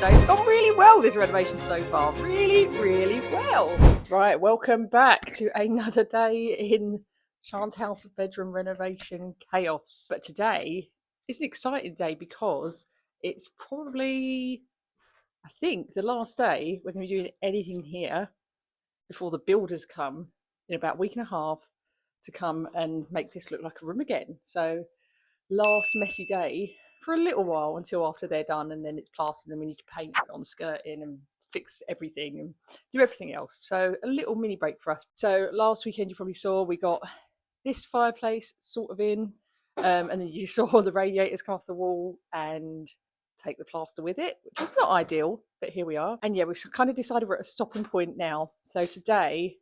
day. It's gone really well, this renovation so far. Really, really well. Right, welcome back to another day in Sharn's house of bedroom renovation chaos. But today is an exciting day because it's probably, I think, the last day we're going to be doing anything here before the builders come in about a week and a half to come and make this look like a room again. So last messy day for a little while until after they're done, and then it's plastered and we need to paint, put on skirting and fix everything and do everything else. So a little mini break for us. So last weekend you probably saw we got this fireplace sort of in, and then you saw the radiators come off the wall and take the plaster with it, which is not ideal, but here we are. And yeah, we've kind of decided we're at a stopping point now. So today,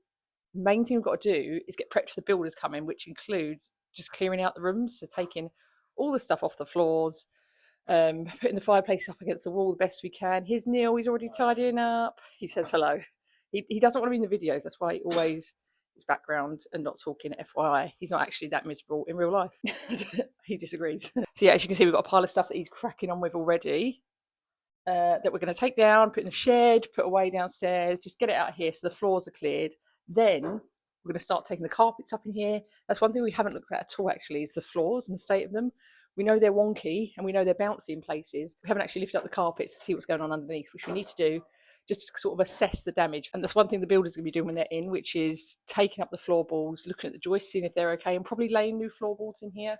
the main thing we've got to do is get prepped for the builders coming, which includes just clearing out the rooms, so taking all the stuff off the floors, putting the fireplace up against the wall the best we can. Here's Neil, he's already tidying up. He says hello. He doesn't want to be in the videos, that's why he always is background and not talking, FYI. He's not actually that miserable in real life. He disagrees. So yeah, as you can see, we've got a pile of stuff that he's cracking on with already, that we're going to take down, put in the shed, put away downstairs, just get it out here so the floors are cleared. Then we're going to start taking the carpets up in here. That's one thing we haven't looked at all, actually, is the floors and the state of them. We know they're wonky and we know they're bouncy in places. We haven't actually lifted up the carpets to see what's going on underneath, which we need to do just to sort of assess the damage. And that's one thing the builders are going to be doing when they're in, which is taking up the floorboards, looking at the joists, seeing if they're okay, and probably laying new floorboards in here.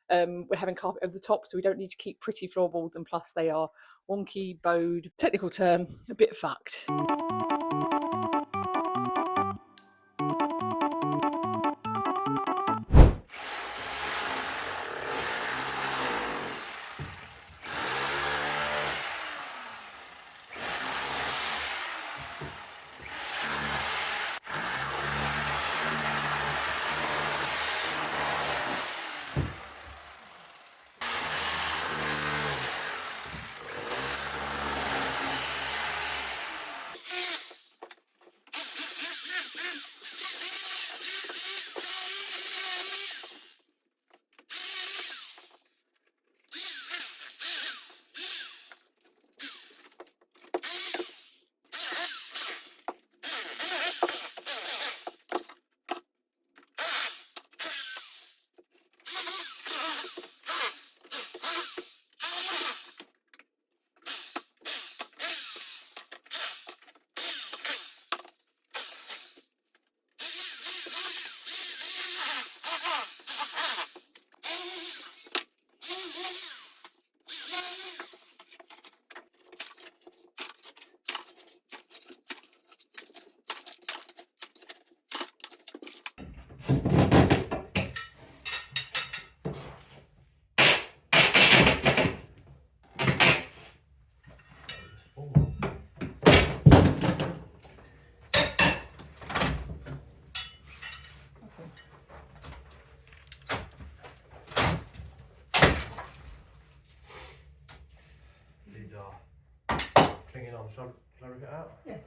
We're having carpet over the top, so we don't need to keep pretty floorboards, and plus they are wonky, bowed, technical term, a bit fucked. These are clinging on. Shall I rip it out? Yeah.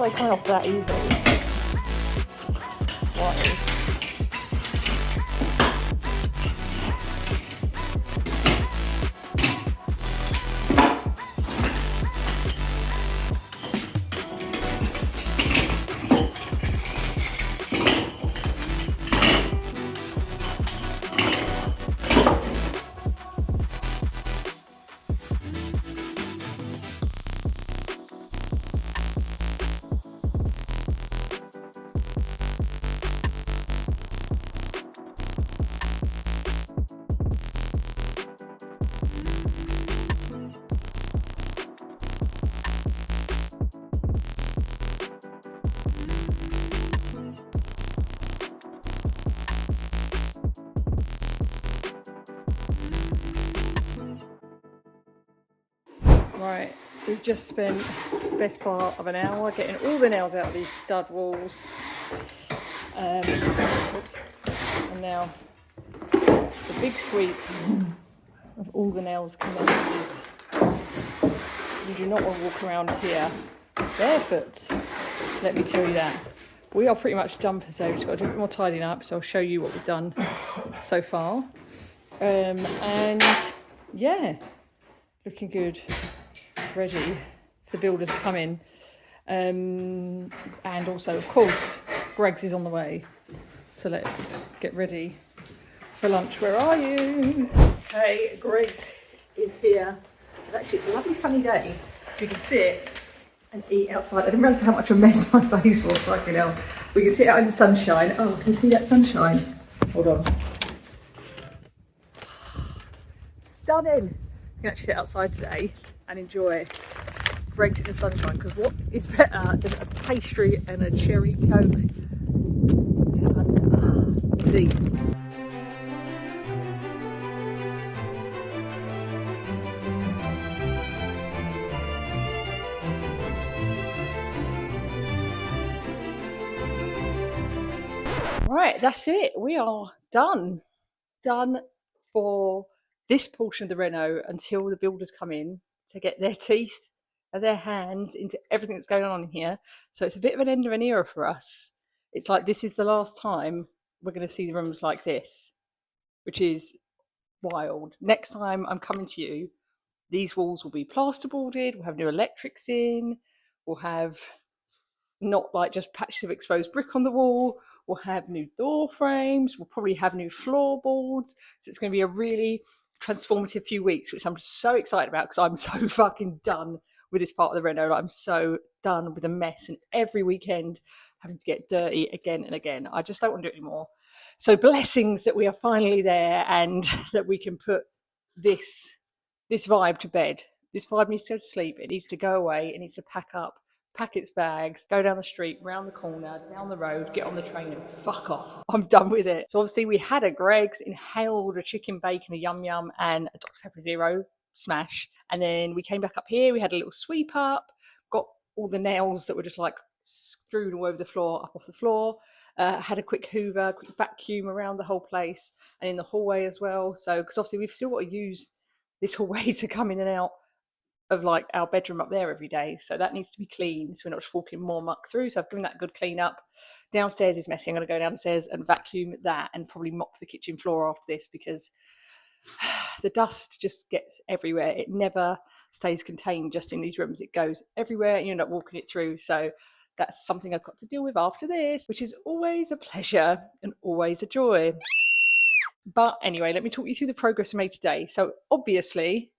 are they coming off that easily? Wild. Right, we've just spent the best part of an hour getting all the nails out of these stud walls. Oops. And now the big sweep of all the nails commences. You do not want to walk around here barefoot, let me tell you that. We are pretty much done for today. We've just got to do a bit more tidying up, so I'll show you what we've done so far. And yeah, looking good. Ready for the builders to come in, and also of course Greg's is on the way, so let's get ready for lunch. Where are you? Okay, Greg's is here. Actually, it's a lovely sunny day, so you can sit and eat outside. I didn't realise how much of a mess my face was. Fucking hell. We can sit out in the sunshine. Oh, can you see that sunshine? Hold on. Stunning. You can actually sit outside today and enjoy Greg's in the sunshine, because what is better than a pastry and a cherry coke? Sun, tea. Right, that's it. We are done. Done for this portion of the reno until the builders come in to get their teeth and their hands into everything that's going on in here. So it's a bit of an end of an era for us. It's like this is the last time we're going to see the rooms like this, which is wild. Next time I'm coming to you, these walls will be plasterboarded, we'll have new electrics in, we'll have not like just patches of exposed brick on the wall, we'll have new door frames, we'll probably have new floorboards. So it's going to be a really transformative few weeks, which I'm so excited about, because I'm so fucking done with this part of the reno. Like, I'm so done with the mess, and every weekend having to get dirty again and again. I just don't want to do it anymore. So blessings that we are finally there, and that we can put this vibe to bed. This vibe needs to go to sleep. It needs to go away. It needs to pack up, pack its bags, go down the street, round the corner, down the road, get on the train and fuck off. I'm done with it. So obviously we had a Greg's, inhaled a chicken bacon, a yum yum, and a Dr. Pepper Zero smash. And then we came back up here, we had a little sweep up, got all the nails that were just like strewn all over the floor, up off the floor. Had a quick hoover, quick vacuum around the whole place and in the hallway as well. So, because obviously we've still got to use this hallway to come in and out of like our bedroom up there every day, so that needs to be clean, so we're not just walking more muck through. So I've given that a good clean up. Downstairs is messy. I'm going to go downstairs and vacuum that, and probably mop the kitchen floor after this, because the dust just gets everywhere. It never stays contained just in these rooms. It goes everywhere and you end up walking it through. So that's something I've got to deal with after this, which is always a pleasure and always a joy. But anyway, let me talk you through the progress we made today. So obviously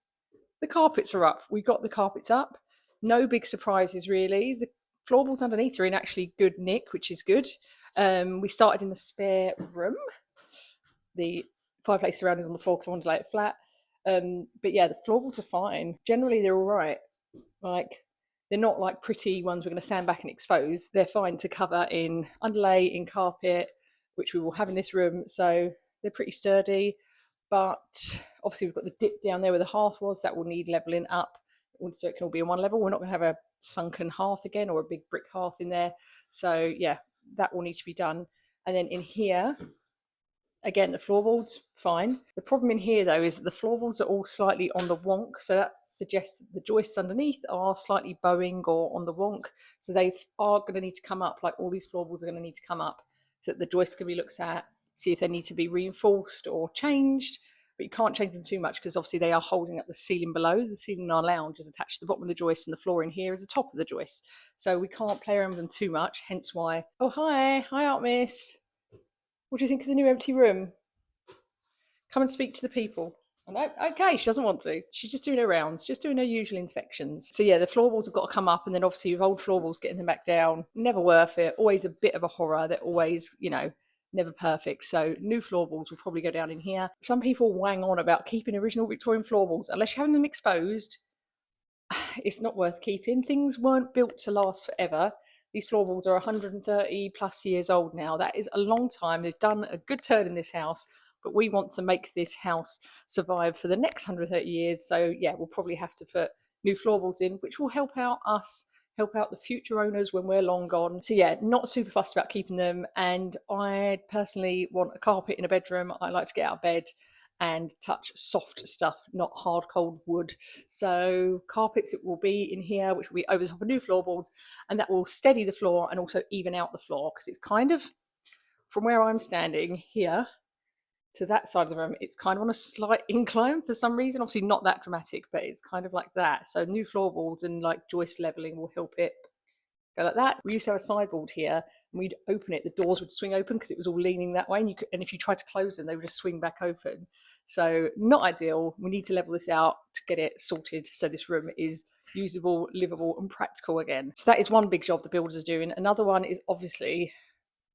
the carpets are up. We got the carpets up. No big surprises really. The floorboards underneath are in actually good nick, which is good. We started in the spare room. The fireplace surroundings on the floor because I wanted to lay it flat. But yeah, the floorboards are fine. Generally, they're all right. Like, they're not like pretty ones we're going to sand back and expose. They're fine to cover in underlay, in carpet, which we will have in this room. So they're pretty sturdy. But obviously we've got the dip down there where the hearth was. That will need levelling up so it can all be on one level. We're not going to have a sunken hearth again, or a big brick hearth in there. So yeah, that will need to be done. And then in here, Again, the floorboards, fine. The problem in here though is that the floorboards are all slightly on the wonk, so that suggests that the joists underneath are slightly bowing or on the wonk, so they are going to need to come up, like all these floorboards are going to need to come up so that the joists can be looked at, see if they need to be reinforced or changed. But you can't change them too much because obviously they are holding up the ceiling below. The ceiling in our lounge is attached to the bottom of the joist, and the floor in here is the top of the joist. So we can't play around with them too much, hence why... Oh, hi Art Miss. What do you think of the new empty room? Come and speak to the people. No, okay, she doesn't want to. She's just doing her rounds, just doing her usual inspections. So yeah, the floorboards have got to come up, and then obviously with old floorboards, getting them back down, never worth it. Always a bit of a horror. They're always, you know, never perfect. So new floorboards will probably go down in here. Some people wang on about keeping original Victorian floorboards. Unless you're having them exposed, it's not worth keeping. Things weren't built to last forever. These floorboards are 130 plus years old now. That is a long time. They've done a good turn in this house, but we want to make this house survive for the next 130 years. So yeah, we'll probably have to put new floorboards in, which will help out us, help out the future owners when we're long gone. So yeah, not super fussed about keeping them. And I personally want a carpet in a bedroom. I like to get out of bed and touch soft stuff, not hard cold wood. So carpets it will be in here, which will be over the top of new floorboards, and that will steady the floor and also even out the floor, because it's kind of, from where I'm standing here to that side of the room, it's kind of on a slight incline for some reason. Obviously not that dramatic, but it's kind of like that. So new floorboards and like joist leveling will help it go like that. We used to have a sideboard here, and we'd open it, the doors would swing open because it was all leaning that way, and if you tried to close them, they would just swing back open. So not ideal. We need to level this out to get it sorted so this room is usable, livable and practical again. So that is one big job the builders are doing. Another one is obviously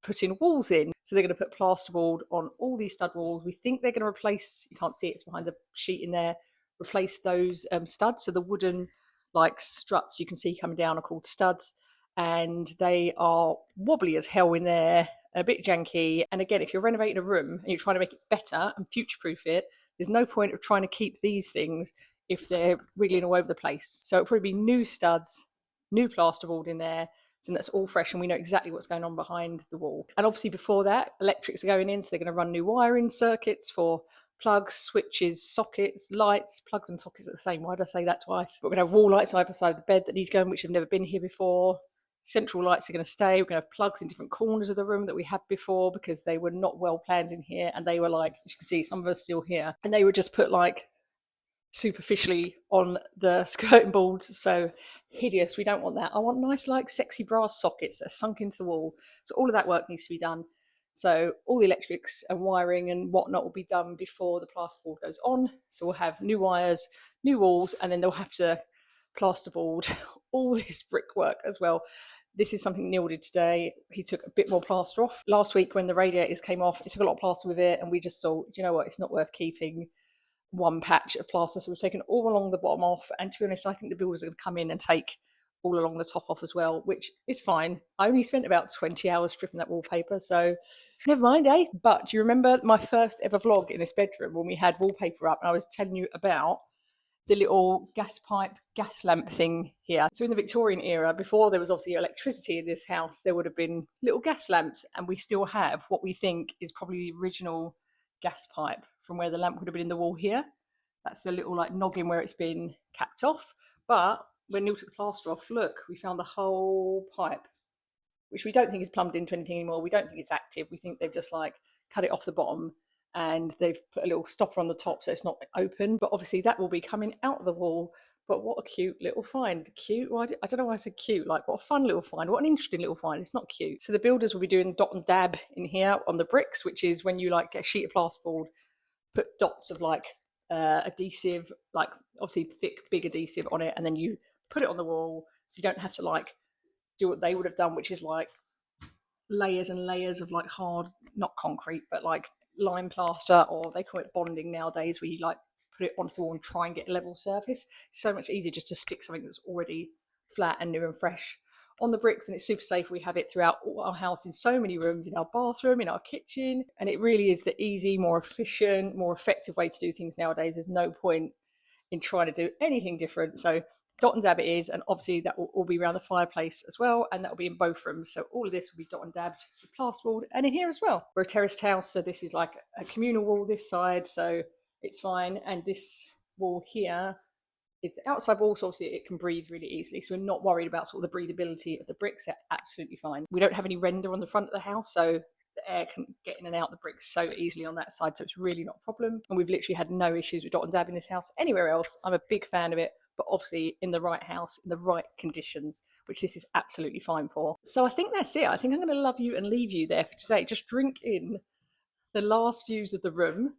putting walls in. So they're going to put plasterboard on all these stud walls. We think they're going to replace, you can't see it, it's behind the sheet in there, replace those studs. So the wooden like struts you can see coming down are called studs, and they are wobbly as hell in there, a bit janky. And again, if you're renovating a room and you're trying to make it better and future-proof it, there's no point of trying to keep these things if they're wiggling all over the place. So it'll probably be new studs, new plasterboard in there, and that's all fresh, and we know exactly what's going on behind the wall. And obviously before that, electrics are going in, so they're going to run new wiring circuits for plugs, switches, sockets, lights. Plugs and sockets are the same. Why did I say that twice? We're going to have wall lights either side of the bed that need going, which have never been here before. Central lights are going to stay. We're going to have plugs in different corners of the room that we had before, because they were not well planned in here, and they were like, you can see some of us still here, and they were just put like superficially on the skirting boards, so hideous. We don't want that. I want nice like sexy brass sockets that are sunk into the wall. So all of that work needs to be done. So all the electrics and wiring and whatnot will be done before the plasterboard goes on. So we'll have new wires, new walls, and then they'll have to plasterboard all this brickwork as well. This is something Neil did today. He took a bit more plaster off. Last week when the radiators came off, it took a lot of plaster with it, and we just thought, do you know what, it's not worth keeping one patch of plaster. So we've taken all along the bottom off, and to be honest, I think the builders are going to come in and take all along the top off as well, which is fine. I only spent about 20 hours stripping that wallpaper, so never mind, eh? But do you remember my first ever vlog in this bedroom when we had wallpaper up, and I was telling you about the little gas pipe gas lamp thing here? So in the Victorian era, before there was obviously electricity in this house, there would have been little gas lamps, and we still have what we think is probably the original gas pipe from where the lamp would have been in the wall here. That's the little like noggin where it's been capped off. But when Neil took the plaster off, look, we found the whole pipe, which we don't think is plumbed into anything anymore. We don't think it's active. We think they've just like cut it off the bottom, and they've put a little stopper on the top so it's not open. But obviously that will be coming out of the wall. But what a cute little find. Cute? Well, I don't know why I said cute. Like, what a fun little find. What an interesting little find. It's not cute. So the builders will be doing dot and dab in here on the bricks, which is when you like get a sheet of plasterboard, put dots of like adhesive, like obviously thick, big adhesive on it, and then you put it on the wall, so you don't have to like do what they would have done, which is like layers and layers of like hard, not concrete, but like lime plaster, or they call it bonding nowadays, where you like put it onto the wall and try and get a level surface. It's so much easier just to stick something that's already flat and new and fresh on the bricks, and it's super safe. We have it throughout our house in so many rooms, in our bathroom, in our kitchen, and it really is the easy, more efficient, more effective way to do things nowadays. There's no point in trying to do anything different. So dot and dab it is, and obviously that will all be around the fireplace as well, and that will be in both rooms. So all of this will be dot and dabbed with plasterboard, and in here as well. We're a terraced house, so this is like a communal wall this side, so it's fine. And this wall here is the outside wall, so obviously it can breathe really easily. So we're not worried about sort of the breathability of the bricks. They're absolutely fine. We don't have any render on the front of the house, so the air can get in and out the bricks so easily on that side, so it's really not a problem. And we've literally had no issues with dot and dab in this house anywhere else. I'm a big fan of it, but obviously in the right house, in the right conditions, which this is absolutely fine for. So I think that's it. I think I'm going to love you and leave you there for today. Just drink in the last views of the room.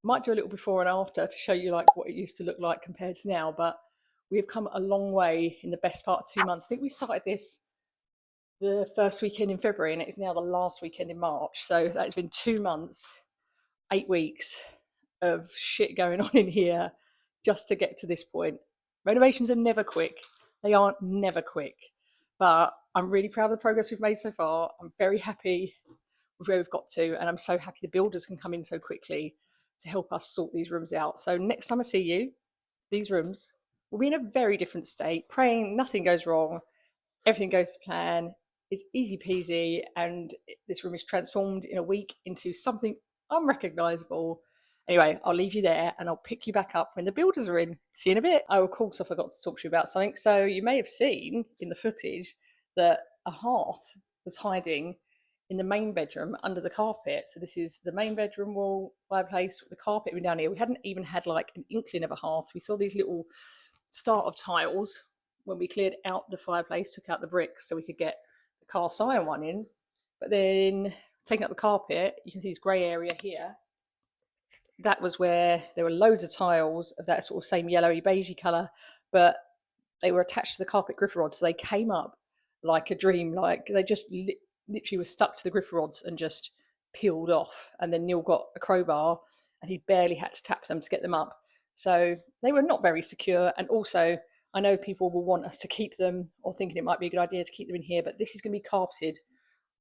Might do a little before and after to show you like what it used to look like compared to now, but we've come a long way in the best part of 2 months. I think we started this the first weekend in February, and it's now the last weekend in March. So that's been 2 months, 8 weeks of shit going on in here just to get to this point. Renovations are never quick. They are never quick. But I'm really proud of the progress we've made so far. I'm very happy with where we've got to, and I'm so happy the builders can come in so quickly to help us sort these rooms out. So next time I see you, these rooms will be in a very different state, praying nothing goes wrong, everything goes to plan. It's easy peasy, and this room is transformed in a week into something unrecognisable. Anyway, I'll leave you there and I'll pick you back up when the builders are in. See you in a bit. Oh, of course, I forgot to talk to you about something. So you may have seen in the footage that a hearth was hiding in the main bedroom under the carpet. So this is the main bedroom wall, fireplace, with the carpet down here. We hadn't even had like an inkling of a hearth. We saw these little start of tiles when we cleared out the fireplace, took out the bricks so we could get the cast iron one in. But then taking up the carpet, you can see this grey area here. That was where there were loads of tiles of that sort of same yellowy beigey colour, but they were attached to the carpet gripper rods. So they came up like a dream, like they just literally were stuck to the gripper rods and just peeled off. And then Neil got a crowbar and he barely had to tap them to get them up. So they were not very secure. And also, I know people will want us to keep them or thinking it might be a good idea to keep them in here, but this is going to be carpeted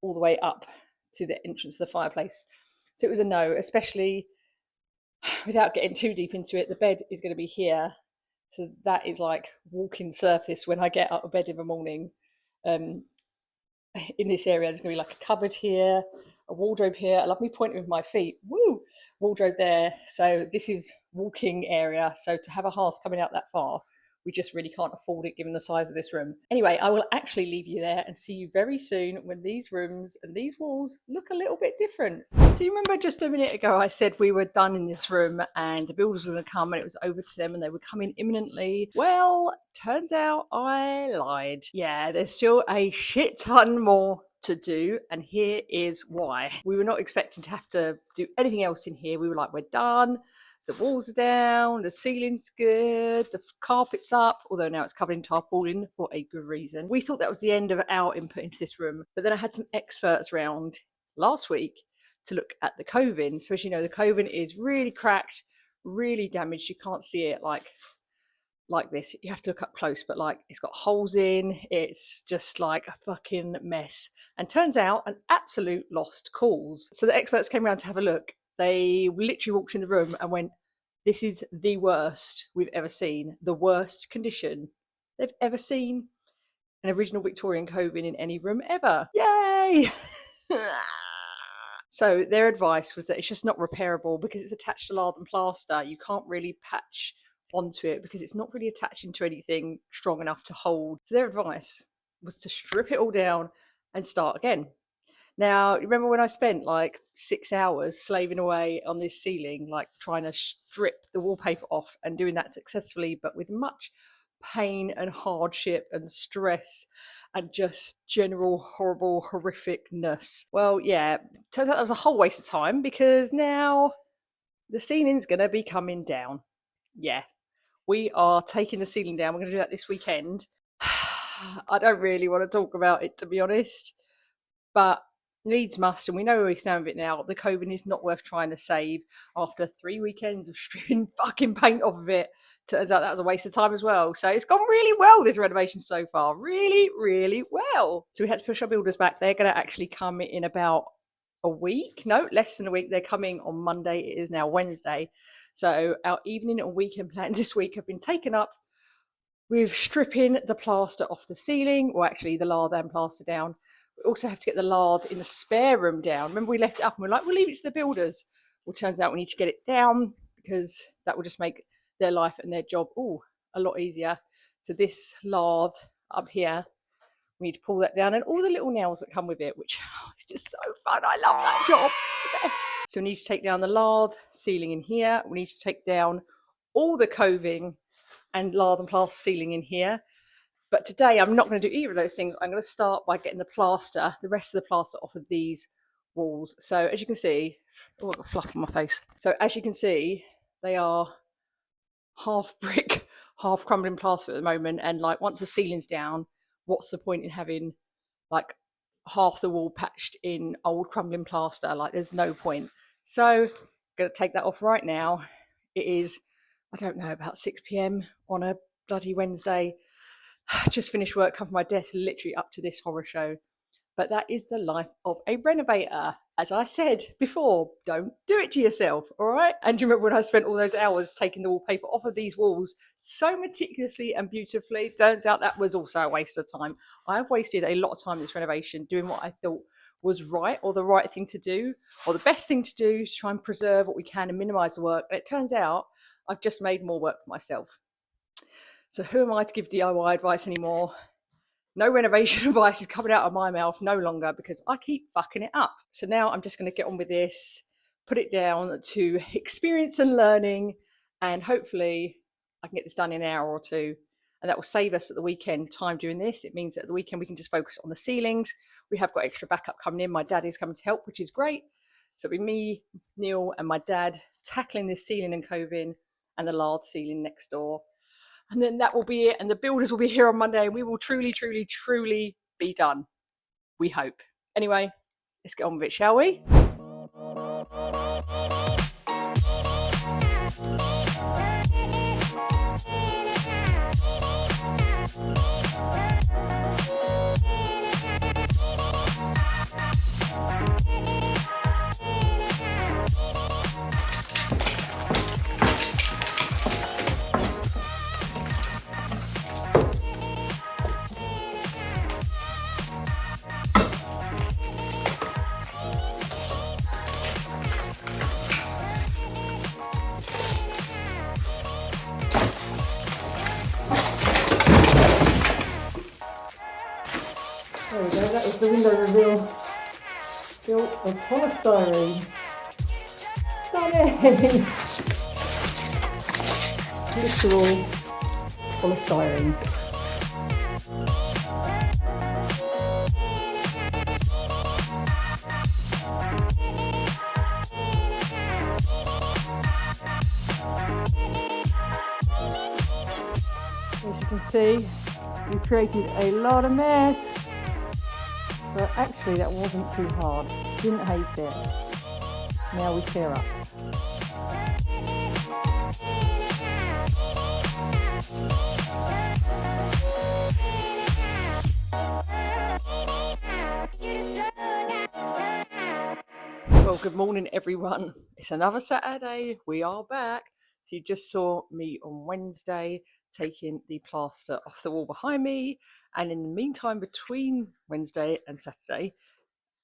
all the way up to the entrance of the fireplace. So it was a no, especially without getting too deep into it. The bed is going to be here. So that is like walking surface when I get out of bed in the morning. In this area, there's going to be like a cupboard here, a wardrobe here. I love me pointing with my feet. Woo! Wardrobe there. So this is walking area. So to have a hearth coming out that far, we just really can't afford it given the size of this room. Anyway, I will actually leave you there and see you very soon when these rooms and these walls look a little bit different. So you remember just a minute ago I said we were done in this room and the builders were going to come and it was over to them and they were coming imminently. Well, turns out I lied. Yeah, there's still a shit ton more to do, and here is why. We were not expecting to have to do anything else in here. We were like, we're done. The walls are down, the ceiling's good, the carpet's up, although now it's covered in tarpaulin for a good reason. We thought that was the end of our input into this room, but then I had some experts around last week to look at the coving. So as you know, the coving is really cracked, really damaged. You can't see it like this. You have to look up close, but like it's got holes in, it's just like a fucking mess. And turns out an absolute lost cause. So the experts came around to have a look. They literally walked in the room and went, this is the worst we've ever seen, the worst condition they've ever seen an original Victorian coving in any room ever. Yay! So their advice was that it's just not repairable because it's attached to lath and plaster. You can't really patch onto it because it's not really attaching to anything strong enough to hold. So their advice was to strip it all down and start again. Now, remember when I spent like 6 hours slaving away on this ceiling, like trying to strip the wallpaper off and doing that successfully, but with much pain and hardship and stress and just general horrible horrificness? Well, yeah, turns out that was a whole waste of time because now the ceiling's going to be coming down. Yeah, we are taking the ceiling down. We're going to do that this weekend. I don't really want to talk about it, to be honest, but needs must, and we know where we stand with it now. The coving is not worth trying to save after 3 weekends of stripping fucking paint off of it. Turns out that was a waste of time as well. So it's gone really well, this renovation so far. Really, really well. So we had to push our builders back. They're going to actually come in about a week. No, less than a week. They're coming on Monday. It is now Wednesday. So our evening and weekend plans this week have been taken up with stripping the plaster off the ceiling, or actually the lath and plaster down. We also have to get the lath in the spare room down. Remember, we left it up and we're like, we'll leave it to the builders. Well, turns out we need to get it down because that will just make their life and their job a lot easier. So this lath up here, we need to pull that down, and all the little nails that come with it, which is just so fun. I love that job, the best. So we need to take down the lath ceiling in here. We need to take down all the coving and lath and plaster ceiling in here. But today I'm not going to do either of those things. I'm going to start by getting the rest of the plaster off of these walls. So as you can see, oh, I've got fluff on my face. So as you can see, they are half brick, half crumbling plaster at the moment. And like once the ceiling's down, what's the point in having like half the wall patched in old crumbling plaster? Like there's no point. So I'm going to take that off right now. It is, I don't know, about 6 p.m. on a bloody Wednesday. Just finished work, come from my desk, literally up to this horror show. But that is the life of a renovator. As I said before, don't do it to yourself, all right? And do you remember when I spent all those hours taking the wallpaper off of these walls so meticulously and beautifully? Turns out that was also a waste of time. I've wasted a lot of time in this renovation doing what I thought was right, or the right thing to do, or the best thing to do to try and preserve what we can and minimise the work. And it turns out I've just made more work for myself. So who am I to give DIY advice anymore? No renovation advice is coming out of my mouth no longer because I keep fucking it up. So now I'm just going to get on with this, put it down to experience and learning, and hopefully I can get this done in an hour or two. And that will save us at the weekend time doing this. It means that at the weekend we can just focus on the ceilings. We have got extra backup coming in. My dad is coming to help, which is great. So it'll be me, Neil, and my dad tackling this ceiling and coving and the lath ceiling next door. And then that will be it. And the builders will be here on Monday. And we will truly, truly, truly be done. We hope. Anyway, let's get on with it, shall we? There we go, that is the window reveal. Built of polystyrene. Stunning! Literal polystyrene. As you can see, we created a lot of mess. But actually that wasn't too hard. Didn't hate it. Now we clear up. Well, good morning everyone. It's another Saturday. We are back. So you just saw me on Wednesday taking the plaster off the wall behind me, and in the meantime between Wednesday and Saturday,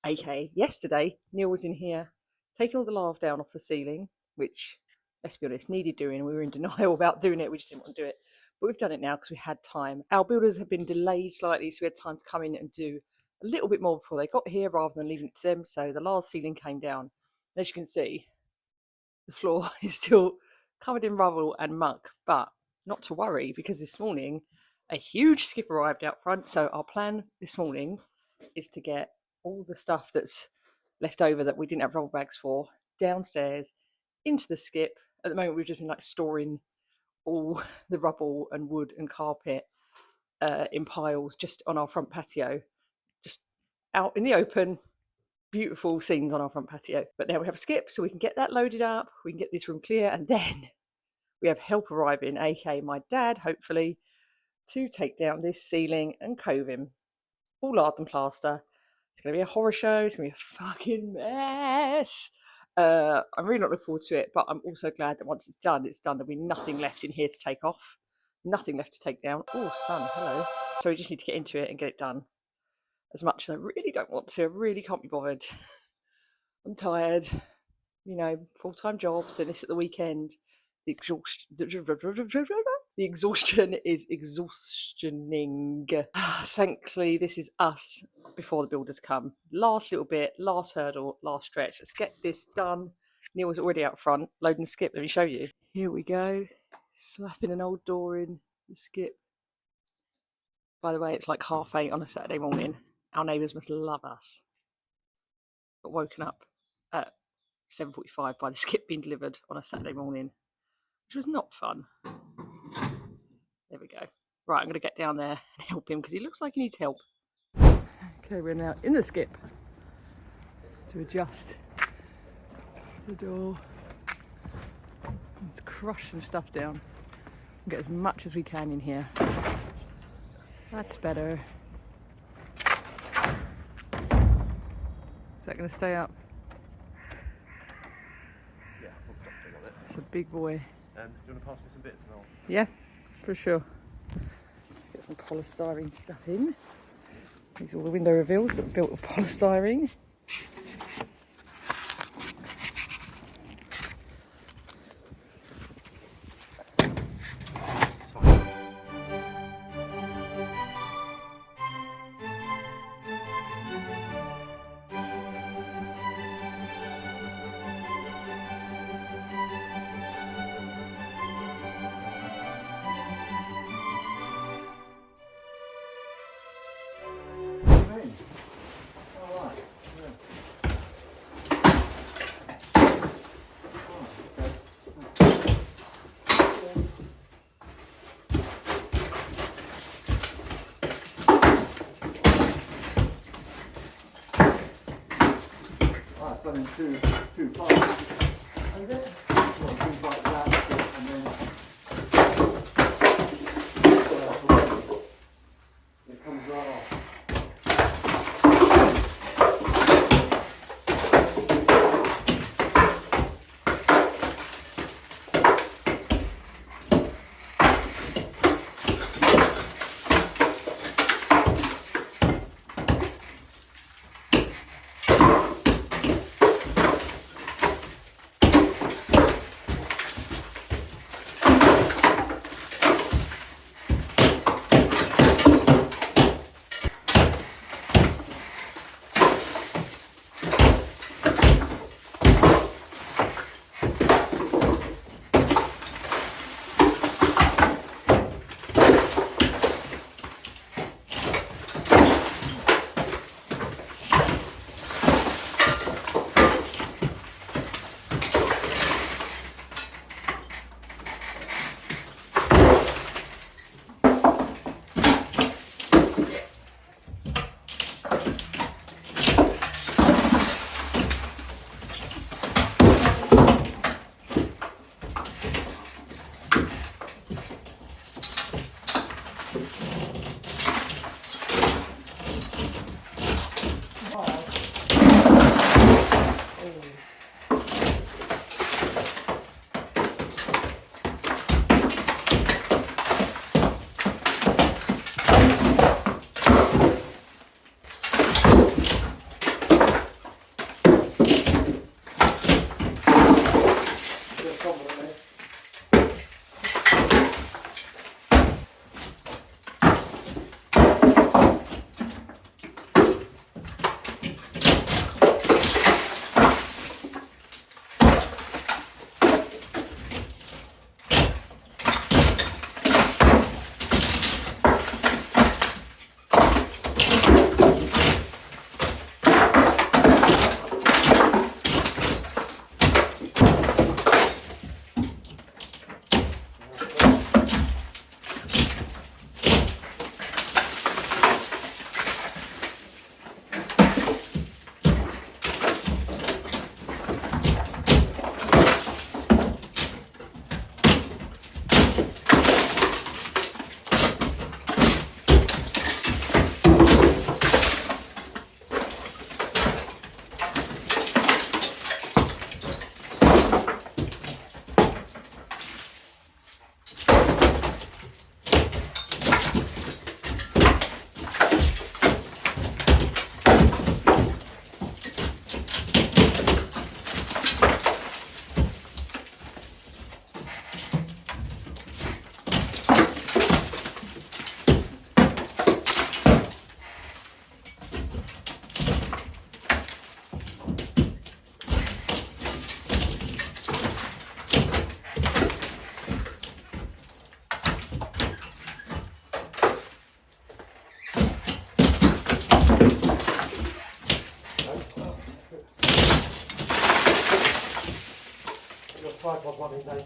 aka yesterday, Neil was in here taking all the lath down off the ceiling, which, let's be honest, needed doing. We were in denial about doing it. We just didn't want to do it, but we've done it now because we had time. Our builders have been delayed slightly, so we had time to come in and do a little bit more before they got here rather than leaving it to them. So the lath ceiling came down. As you can see, the floor is still covered in rubble and muck, but not to worry, because this morning a huge skip arrived out front. So our plan this morning is to get all the stuff that's left over that we didn't have rubble bags for downstairs into the skip. At the moment we've just been like storing all the rubble and wood and carpet in piles just on our front patio, just out in the open. Beautiful scenes on our front patio. But now we have a skip, so we can get that loaded up, we can get this room clear, and then we have help arriving, aka my dad, hopefully, to take down this ceiling and coving. All lath and plaster. It's going to be a horror show. It's going to be a fucking mess. I'm really not looking forward to it, but I'm also glad that once it's done, there'll be nothing left in here to take off. Nothing left to take down. Oh, sun, hello. So we just need to get into it and get it done. As much as I really don't want to, I really can't be bothered. I'm tired, you know, full-time jobs, then this at the weekend. The exhaustion is exhaustioning. Thankfully, this is us before the builders come. Last little bit, last hurdle, last stretch. Let's get this done. Neil was already out front, loading the skip. Let me show you. Here we go. Slapping an old door in the skip. By the way, it's like 8:30 on a Saturday morning. Our neighbours must love us. Got woken up at 7:45 by the skip being delivered on a Saturday morning, which was not fun. There we go. Right, I'm going to get down there and help him because he looks like he needs help. Okay, we're now in the skip to adjust the door and to crush some stuff down and get as much as we can in here. That's better. Is that going to stay up? Yeah, we'll stop doing on it. It's a big boy. Do you want to pass me some bits and I'll... Yeah, for sure. Get some polystyrene stuff in. These are all the window reveals that are built of polystyrene. It's fine. Done in two parts. And then things like that, and then it comes right off.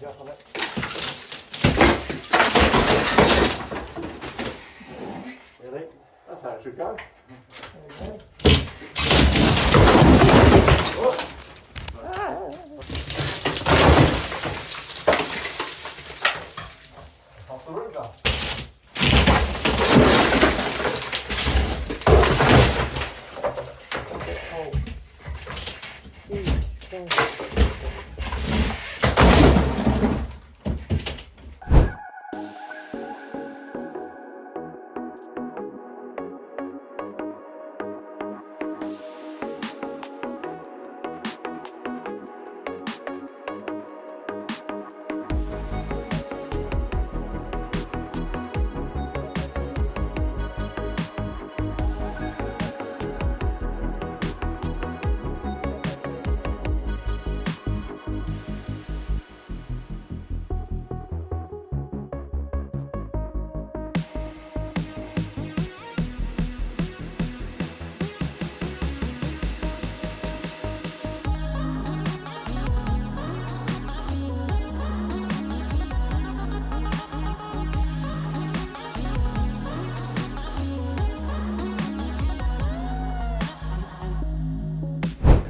up on it. Really? That's how it should go. There Off the roof up.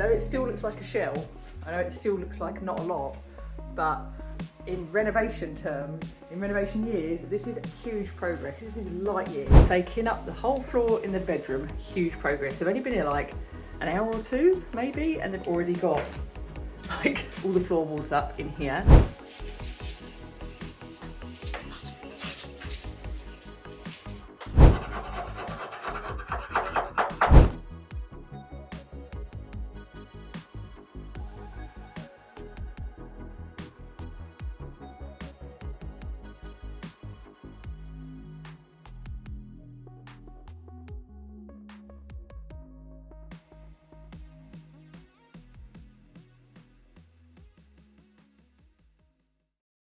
I know it still looks like a shell, I know it still looks like not a lot, but in renovation terms, in renovation years, this is huge progress. This is light years. Taking up the whole floor in the bedroom, huge progress. I've only been here like an hour or two maybe, and they've already got like all the floorboards up in here.